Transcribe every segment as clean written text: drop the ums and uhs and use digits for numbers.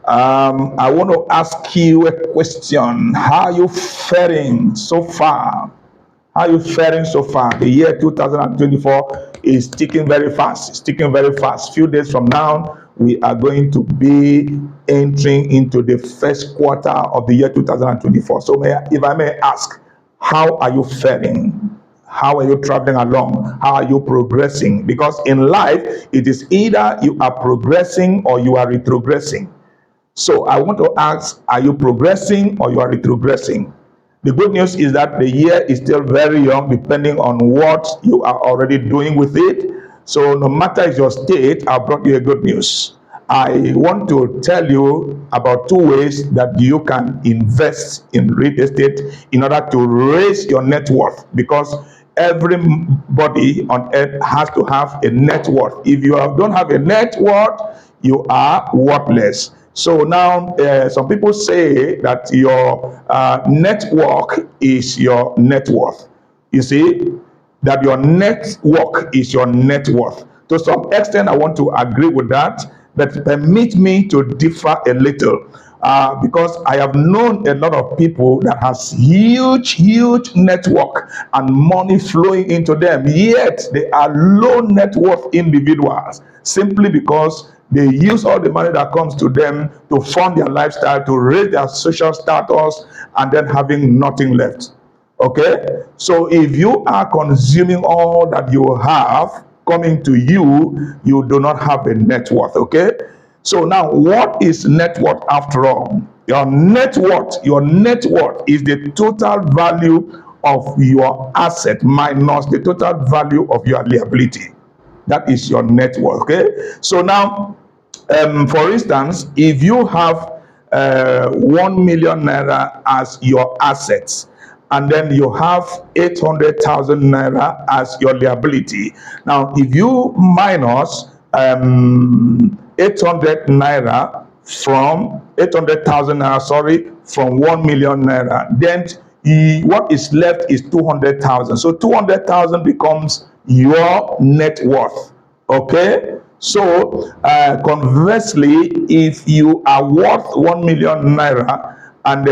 I want to ask you a question. How are you faring so far? How are you faring so far? The year 2024 is ticking very fast. It's ticking very fast. Few days from now, we are going to be entering into the first quarter of the year 2024. So, if I may ask, how are you faring? How are you traveling along? How are you progressing? Because in life, it is either you are progressing or you are retrogressing. So I want to ask, are you progressing or you are retrogressing? The good news is that the year is still very young, depending on what you are already doing with it. So no matter your state, I brought you a good news. I want to tell you about two ways that you can invest in real estate in order to raise your net worth, because everybody on earth has to have a net worth. If you don't have a net worth, you are worthless. So now, some people say that your network is your net worth. You see, that your network is your net worth. To some extent, I want to agree with that, but permit me to differ a little. Because I have known a lot of people that has huge network and money flowing into them, yet they are low net worth individuals, simply because they use all the money that comes to them to fund their lifestyle, to raise their social status, and then having nothing left. Okay, so if you are consuming all that you have coming to you, you do not have a net worth. Okay, so now what is net worth after all? Your net worth is the total value of your asset minus the total value of your liability. That is your net worth. Okay, so now, for instance, if you have 1 million naira as your assets, and then you have 800,000 naira as your liability. Now, if you minus 800 naira from 800,000 naira, sorry, from 1 million naira, then what is left is 200,000. So 200,000 becomes your net worth. Okay, so conversely, if you are worth 1 million naira and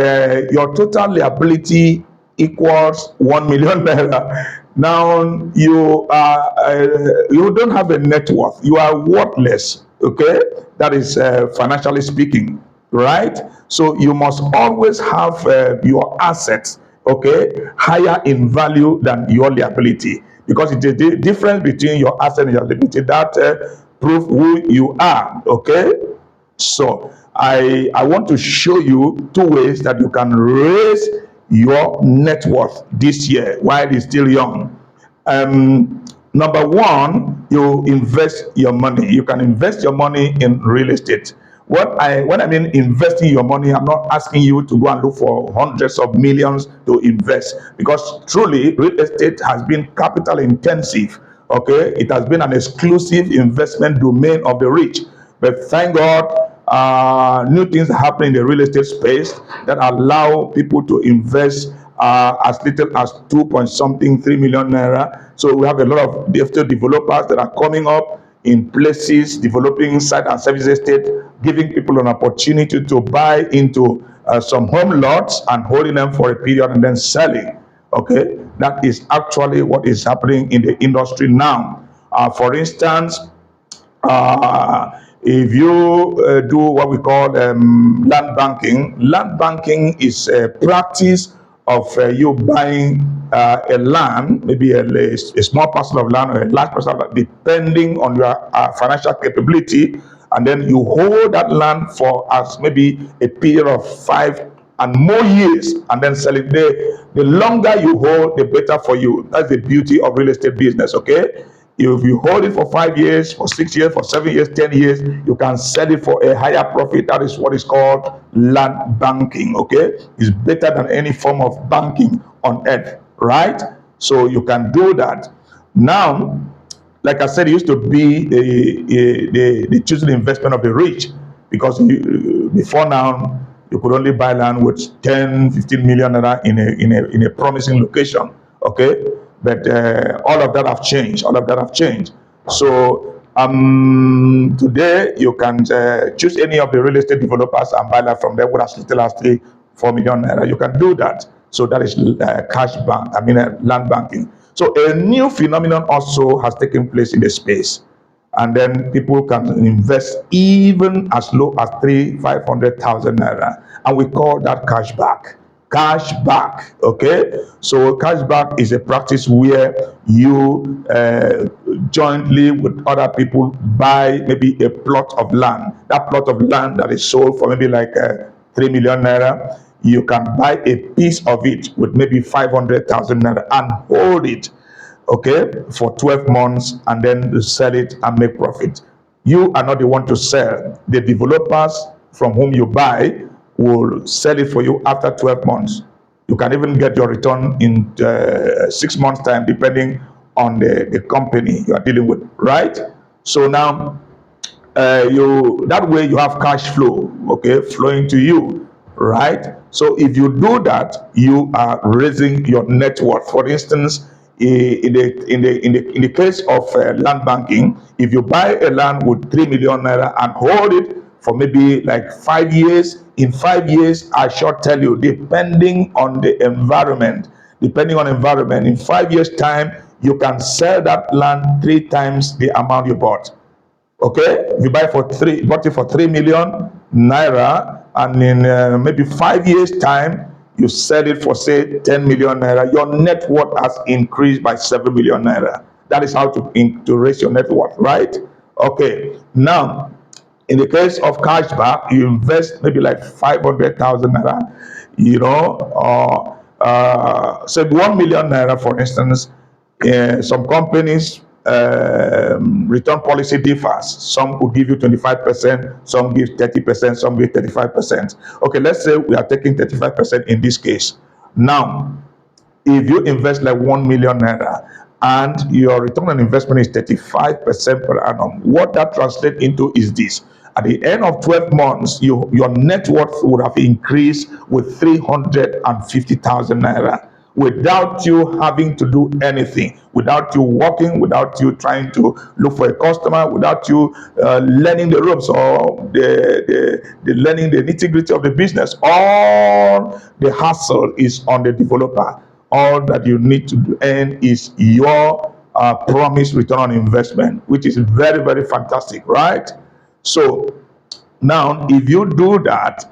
your total liability equals 1 million naira, now you don't have a net worth. You are worthless. Okay, that is financially speaking, right? So you must always have your assets, okay, higher in value than your liability, because it's the difference between your asset and your liability that prove who you are. Okay, so I want to show you two ways that you can raise your net worth this year while it's still young. Number one, you invest your money. You can invest your money in real estate. When I mean investing your money, I'm not asking you to go and look for hundreds of millions to invest, because truly real estate has been capital intensive. Okay, it has been an exclusive investment domain of the rich. But thank God, new things happen in the real estate space that allow people to invest as little as 2 point something 3 million naira. So we have a lot of developers that are coming up in places, developing site and service estate, giving people an opportunity to buy into some home lots and holding them for a period and then selling. Okay, that is actually what is happening in the industry now. For instance, if you do what we call land banking is a practice of you buying a land, maybe a small parcel of land or a large parcel of land, depending on your financial capability, and then you hold that land for as maybe a period of 5 and more years, and then sell it. The longer you hold, the better for you. That's the beauty of real estate business. Okay, if you hold it for 5 years, for 6 years, for 7 years, 10 years, you can sell it for a higher profit. That is what is called land banking. Okay, it's better than any form of banking on earth, right? So you can do that. Now, like I said, it used to be the choosing investment of the rich, because before now you could only buy land with 10, 15 million naira in a promising location. Okay, but all of that have changed. So Today you can choose any of the real estate developers and buy that from them with as little as 4 million naira. You can do that. So that is cash bank, land banking. So a new phenomenon also has taken place in the space. And then people can invest even as low as 500,000 naira, and we call that cash back. Cash back, okay? So cash back is a practice where you jointly with other people buy maybe a plot of land. That plot of land that is sold for maybe like 3 million naira, you can buy a piece of it with maybe 500,000 naira and hold it, okay, for 12 months, and then sell it and make profit. You are not the one to sell. The developers from whom you buy will sell it for you after 12 months. You can even get your return in 6 months time, depending on the company you are dealing with, right? So now that way you have cash flow, okay, flowing to you, right? So if you do that, you are raising your net worth. For instance, in the case of land banking, if you buy a land with 3 million naira and hold it for maybe like 5 years, in 5 years, I shall tell you, depending on environment, in 5 years time, you can sell that land 3 times the amount you bought. Okay, if you bought it for 3 million naira, and in maybe 5 years time you sell it for say 10 million naira, your net worth has increased by 7 million naira. That is how to raise your net worth, right? Okay, now in the case of cashback, you invest maybe like 500,000 naira, or say 1 million naira, for instance. Some companies return policy differs. Some will give you 25%, some give 30%, some give 35%. Okay, let's say we are taking 35% in this case. Now, if you invest like 1 million naira and your return on investment is 35% per annum, what that translates into is this: at the end of 12 months, your net worth would have increased with 350,000 naira, without you having to do anything, without you working, without you trying to look for a customer, without you learning the ropes or the learning the nitty-gritty of the business. All the hassle is on the developer. All that you need to earn is your promised return on investment, which is very, very fantastic, right? So now, if you do that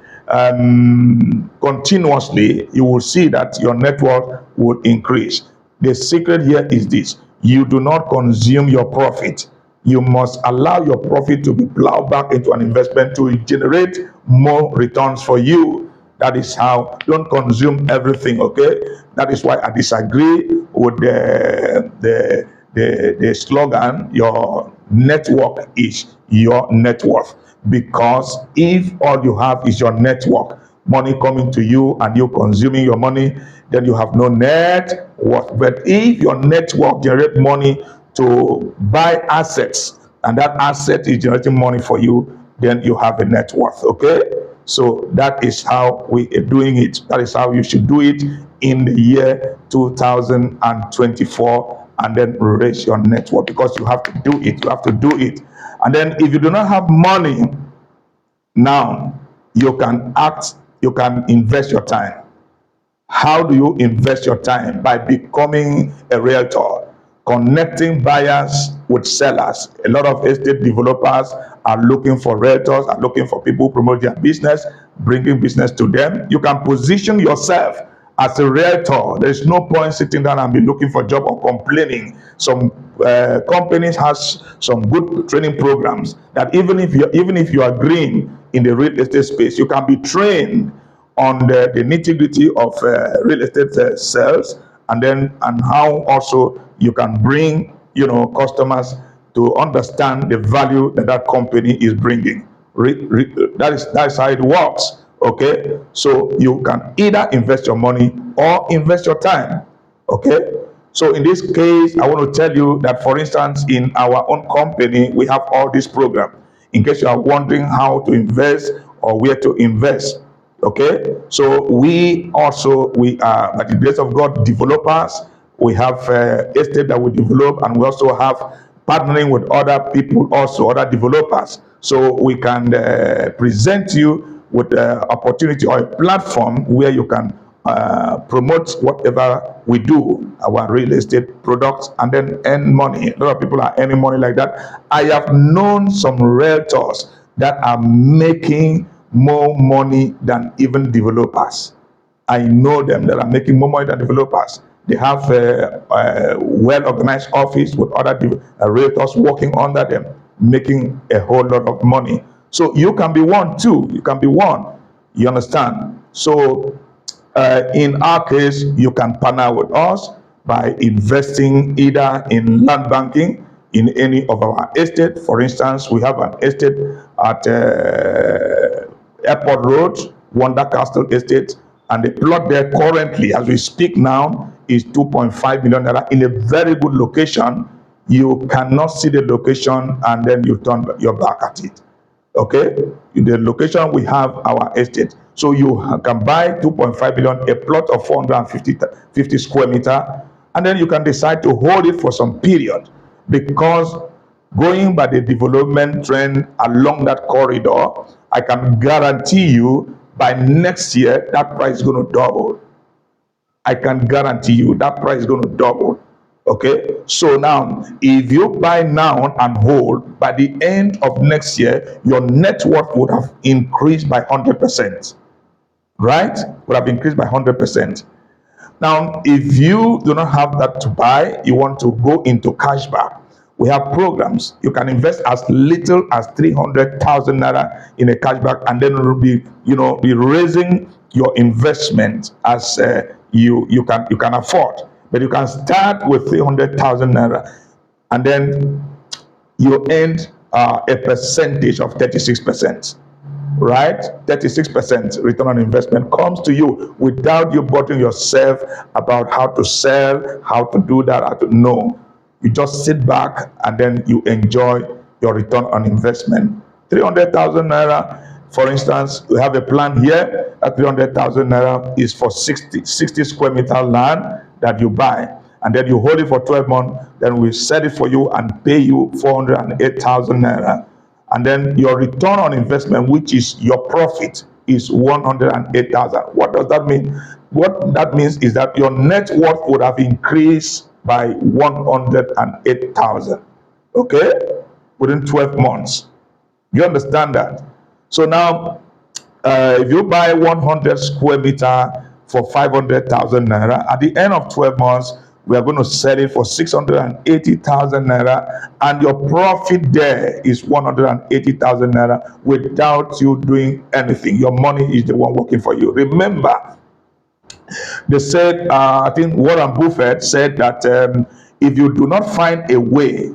continuously, you will see that your net worth will increase. The secret here is this: you do not consume your profit. You must allow your profit to be plowed back into an investment to generate more returns for you. That is how. Don't consume everything, okay? That is why I disagree with the slogan, your network is your net worth. Because if all you have is your network, money coming to you and you consuming your money, then you have no net worth. But if your network generates money to buy assets, and that asset is generating money for you, then you have a net worth, okay? So that is how we are doing it. That is how you should do it in the year 2024, and then raise your net worth, because you have to do it. You have to do it. And then if you do not have money, now you can invest your time. How do you invest your time? By becoming a realtor, connecting buyers with sellers. A lot of estate developers are looking for realtors, are looking for people who promote their business, bringing business to them. You can position yourself as a realtor. There is no point sitting down and be looking for a job or complaining. Some companies has some good training programs that even if you are green in the real estate space, you can be trained on the nitty-gritty of real estate sales, and how also you can bring customers to understand the value that company is bringing. That is how it works. Okay, so you can either invest your money or invest your time. Okay, so in this case, I want to tell you that, for instance, in our own company, we have all this program. In case you are wondering how to invest or where to invest, okay, so we are, by the grace of God, developers. We have estate that we develop, and we also have partnering with other people, also other developers, so we can present you with an opportunity or a platform where you can promote whatever we do, our real estate products, and then earn money. A lot of people are earning money like that. I have known some realtors that are making more money than even developers. I know them that are making more money than developers. They have a well-organized office with other realtors working under them, making a whole lot of money. So you can be one too. You can be one. You understand? So in our case, you can partner with us by investing either in land banking in any of our estate. For instance, we have an estate at Airport Road, Wonder Castle Estate, and the plot there currently, as we speak now, is 2.5 million naira in a very good location. You cannot see the location and then you turn your back at it. Okay, in the location we have our estate, so you can buy 2.5 million, a plot of 450 square meter, and then you can decide to hold it for some period, because going by the development trend along that corridor, I can guarantee you by next year that price is going to double. I can guarantee you that price is going to double. Okay, so now if you buy now and hold, by the end of next year, your net worth would have increased by 100%. Right? Would have increased by 100%. Now, if you do not have that to buy, you want to go into cashback. We have programs. You can invest as little as 300,000 naira in a cashback, and then will be raising your investment as you can afford. But you can start with 300,000 naira, and then you earn a percentage of 36%. Right? 36% return on investment comes to you without you bothering yourself about how to sell, how to do that, how to know. You just sit back and then you enjoy your return on investment. 300,000 naira, for instance, we have a plan here. That 300,000 naira is for 60 square meter land that you buy, and then you hold it for 12 months. Then we sell it for you and pay you 408,000 naira. And then your return on investment, which is your profit, is 108,000. What does that mean? What that means is that your net worth would have increased by 108,000. Okay? Within 12 months. You understand that? So now, if you buy 100 square meter for 500,000 naira, at the end of 12 months, we are going to sell it for 680,000 naira, and your profit there is 180,000 naira without you doing anything. Your money is the one working for you. Remember, they said, I think Warren Buffett said that if you do not find a way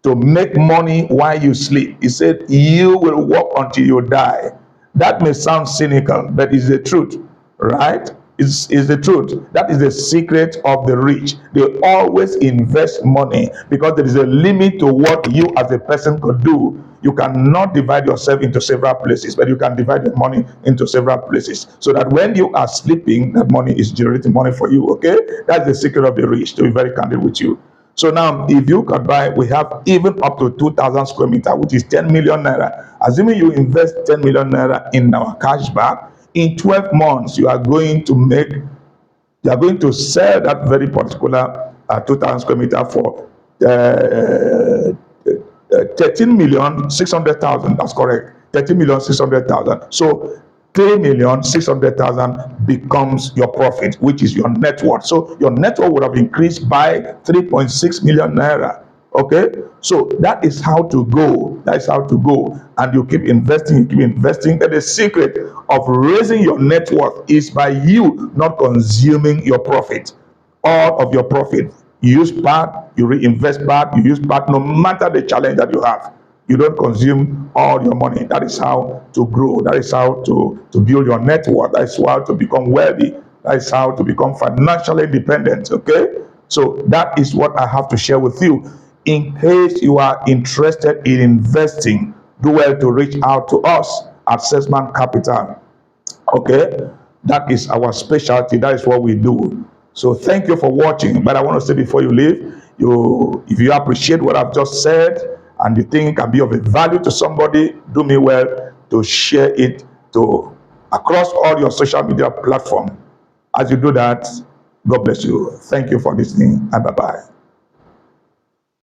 to make money while you sleep, he said, you will work until you die. That may sound cynical, but it's the truth, right? Is the truth. That is the secret of the rich. They always invest money because there is a limit to what you as a person could do. You cannot divide yourself into several places, but you can divide your money into several places, so that when you are sleeping, that money is generating money for you. Okay, that's the secret of the rich, to be very candid with you. So now, if you could buy, we have even up to 2,000 square meter, which is 10 million naira. Assuming you invest 10 million naira in our cashback, in 12 months, you are going to sell that very particular 2,000 square meter for 13,600,000. That's correct. 13,600,000. So 3,600,000 becomes your profit, which is your net worth. So your net worth would have increased by 3.6 million naira. Okay, so that is how to go. That is how to go. And you keep investing, you keep investing. And the secret of raising your net worth is by you not consuming your profit. All of your profit, you use part, you reinvest part, you use part, no matter the challenge that you have. You don't consume all your money. That is how to grow. That is how to build your net worth. That is how to become wealthy. That is how to become financially independent. Okay, so that is what I have to share with you. In case you are interested in investing, do well to reach out to us at Sesman Capital. Okay, that is our specialty. That is what we do. So thank you for watching. But I want to say before you leave, If you appreciate what I've just said and you think it can be of a value to somebody, do me well to share it to across all your social media platform. As you do that, God bless you. Thank you for listening, and bye-bye.